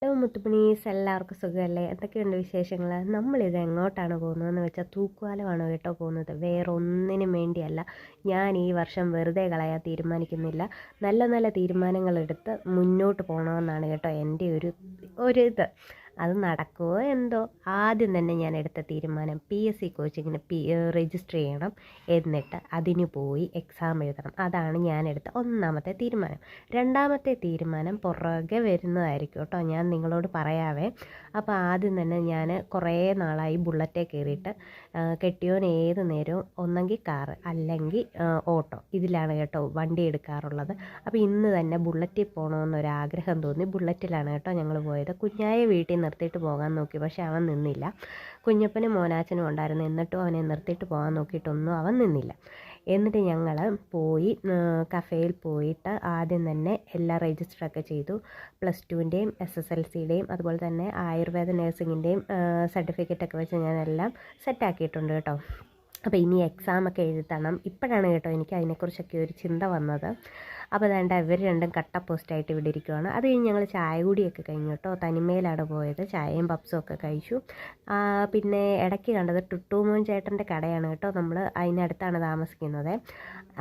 Hello മുത്തുമണീസ്, എല്ലാവർക്കും സുഖമല്ലേ? എന്തൊക്കെയുണ്ട് വിശേഷങ്ങൾ? നമ്മളിത് എങ്ങോട്ടാണ് പോകുന്നതെന്ന് വെച്ചാൽ തൂക്കുപാലമാണ് കേട്ടോ പോകുന്നത്. വേറെ ഒന്നിനും വേണ്ടിയല്ല. ഞാൻ ഈ വർഷം വെറുതെ കളയാൻ തീരുമാനിക്കുന്നില്ല. നല്ല നല്ല തീരുമാനങ്ങളെടുത്ത് മുന്നോട്ട് പോകണമെന്നാണ് കേട്ടോ എൻ്റെ ഒരു അത് നടക്കുമോ എന്തോ. ആദ്യം തന്നെ ഞാൻ എടുത്ത തീരുമാനം PSC കോച്ചിങ്ങിന് രജിസ്റ്റർ ചെയ്യണം, എന്നിട്ട് അതിന് പോയി എക്സാം എഴുതണം. അതാണ് ഞാൻ എടുത്ത ഒന്നാമത്തെ തീരുമാനം. രണ്ടാമത്തെ തീരുമാനം പുറകെ വരുന്നതായിരിക്കും കേട്ടോ, ഞാൻ നിങ്ങളോട് പറയാവേ. അപ്പോൾ ആദ്യം തന്നെ ഞാൻ കുറേ നാളായി ബുള്ളറ്റേ കയറിയിട്ട്, കെട്ടിയോൻ ഏത് നേരവും ഒന്നെങ്കിൽ കാറ് അല്ലെങ്കിൽ ഓട്ടോ, ഇതിലാണ് കേട്ടോ വണ്ടി എടുക്കാറുള്ളത്. അപ്പോൾ ഇന്ന് തന്നെ ബുള്ളറ്റിൽ പോകണമെന്നൊരാഗ്രഹം തോന്നി. ബുള്ളറ്റിലാണ് കേട്ടോ ഞങ്ങൾ പോയത്. കുഞ്ഞായ വീട്ടിൽ നിർത്തിയിട്ട് പോകാൻ നോക്കി, പക്ഷേ അവൻ നിന്നില്ല. കുഞ്ഞപ്പനും മോനാച്ചനും ഉണ്ടായിരുന്നു, എന്നിട്ടും അവനെ നിർത്തിയിട്ട് പോകാൻ നോക്കിയിട്ടൊന്നും അവൻ നിന്നില്ല. എന്നിട്ട് ഞങ്ങൾ പോയി കഫേയിൽ പോയിട്ട് ആദ്യം തന്നെ എല്ലാം രജിസ്റ്ററൊക്കെ ചെയ്തു. +2ൻ്റെയും SSLCയുടെയും അതുപോലെ തന്നെ ആയുർവേദ നഴ്സിങ്ങിൻ്റെയും സർട്ടിഫിക്കറ്റൊക്കെ വെച്ച് ഞാനെല്ലാം സെറ്റാക്കിയിട്ടുണ്ട് കേട്ടോ. അപ്പോൾ ഇനി എക്സാമൊക്കെ എഴുതണം. ഇപ്പോഴാണ് കേട്ടോ എനിക്ക് അതിനെക്കുറിച്ചൊക്കെ ഒരു ചിന്ത വന്നത്. അപ്പോൾ വേണ്ട, ഇവർ രണ്ടും കട്ട പോസ്റ്റായിട്ട് ഇവിടെ ഇരിക്കുവാണ്. അത് കഴിഞ്ഞ് ഞങ്ങൾ ചായ കൂടിയൊക്കെ കഴിഞ്ഞു കേട്ടോ. തനിമയിലാണ് പോയത്. ചായയും പപ്സും ഒക്കെ കഴിച്ചു. പിന്നെ ഇടയ്ക്ക് കണ്ടത് ടുട്ടൂമോൻ ചേട്ടൻ്റെ കടയാണ് കേട്ടോ. നമ്മൾ അതിനടുത്താണ് താമസിക്കുന്നത്.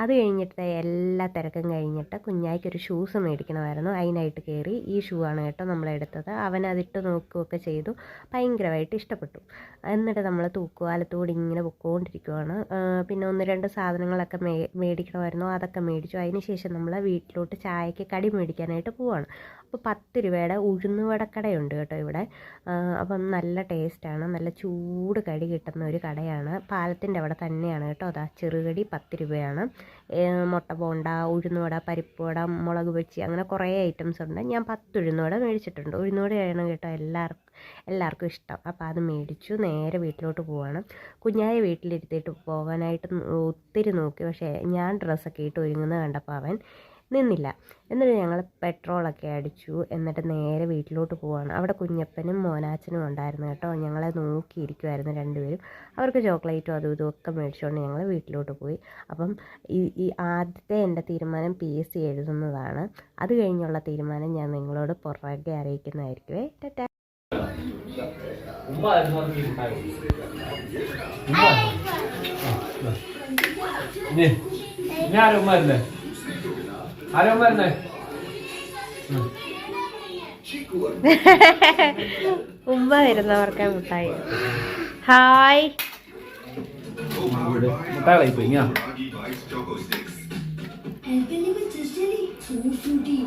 അത് കഴിഞ്ഞിട്ട് എല്ലാ തിരക്കും കഴിഞ്ഞിട്ട് കുഞ്ഞായിക്കൊരു ഷൂസ് മേടിക്കണമായിരുന്നു. അതിനായിട്ട് കയറി. ഈ ഷൂ ആണ് കേട്ടോ നമ്മളെടുത്തത്. അവൻ അതിട്ട് നോക്കുകയൊക്കെ ചെയ്തു. ഭയങ്കരമായിട്ട് ഇഷ്ടപ്പെട്ടു. എന്നിട്ട് നമ്മൾ തൂക്കുപാലത്തോടെ ഇങ്ങനെ പൊക്കോണ്ടിരിക്കുവാണ്. പിന്നെ 1-2 സാധനങ്ങളൊക്കെ മേടിക്കണമായിരുന്നു. അതൊക്കെ മേടിച്ചു. അതിന് ശേഷം നമ്മൾ വീട്ടിലോട്ട് ചായക്ക് കടി മേടിക്കാനായിട്ട് പോവാണ്. അപ്പോൾ 10 രൂപയുടെ ഉഴുന്നുവടക്കടയുണ്ട് കേട്ടോ ഇവിടെ. അപ്പം നല്ല ടേസ്റ്റാണ്. നല്ല ചൂട് കടി കിട്ടുന്ന ഒരു കടയാണ്. പാലത്തിൻ്റെ അവിടെ തന്നെയാണ് കേട്ടോ. അതാ ചെറുകടി 10 രൂപയാണ്. മുട്ട ബോണ്ട, ഉഴുന്നുവട, പരിപ്പ് വട, മുളക് ബജി, അങ്ങനെ കുറേ ഐറ്റംസ് ഉണ്ട്. ഞാൻ 10 ഉഴുന്നുവട മേടിച്ചിട്ടുണ്ട്. ഉഴുന്നുവടയാണ് കേട്ടോ എല്ലാവർക്കും ഇഷ്ടം. അപ്പോൾ അത് മേടിച്ചു. നേരെ വീട്ടിലോട്ട് പോവാണ്. കുഞ്ഞായ വീട്ടിലിരുത്തിയിട്ട് പോകാനായിട്ട് ഒത്തിരി നോക്കി, പക്ഷേ ഞാൻ ഡ്രസ്സൊക്കെ ഇട്ട് ഒരുങ്ങുന്നത് കണ്ടപ്പോൾ അവൻ നിന്നില്ല. എന്നിട്ട് ഞങ്ങൾ പെട്രോളൊക്കെ അടിച്ചു. എന്നിട്ട് നേരെ വീട്ടിലോട്ട് പോവാണ്. അവിടെ കുഞ്ഞപ്പനും മോനാച്ചനും ഉണ്ടായിരുന്നു കേട്ടോ. ഞങ്ങളെ നോക്കിയിരിക്കുമായിരുന്നു രണ്ടുപേരും. അവർക്ക് ചോക്ലേറ്റും അതും ഇതും ഒക്കെ മേടിച്ചുകൊണ്ട് ഞങ്ങൾ വീട്ടിലോട്ട് പോയി. അപ്പം ഈ ആദ്യത്തെ എൻ്റെ തീരുമാനം PSC എഴുതുന്നതാണ്. അത് കഴിഞ്ഞുള്ള തീരുമാനം ഞാൻ നിങ്ങളോട് പുറകെ അറിയിക്കുന്നതായിരിക്കുമേ. ടാറ്റാ. ഉമ്മ വരുന്നവർക്ക് മുട്ടായി. ഹായ്. മുട്ടായി പോയി. Alchemy with Distillery, so fruity.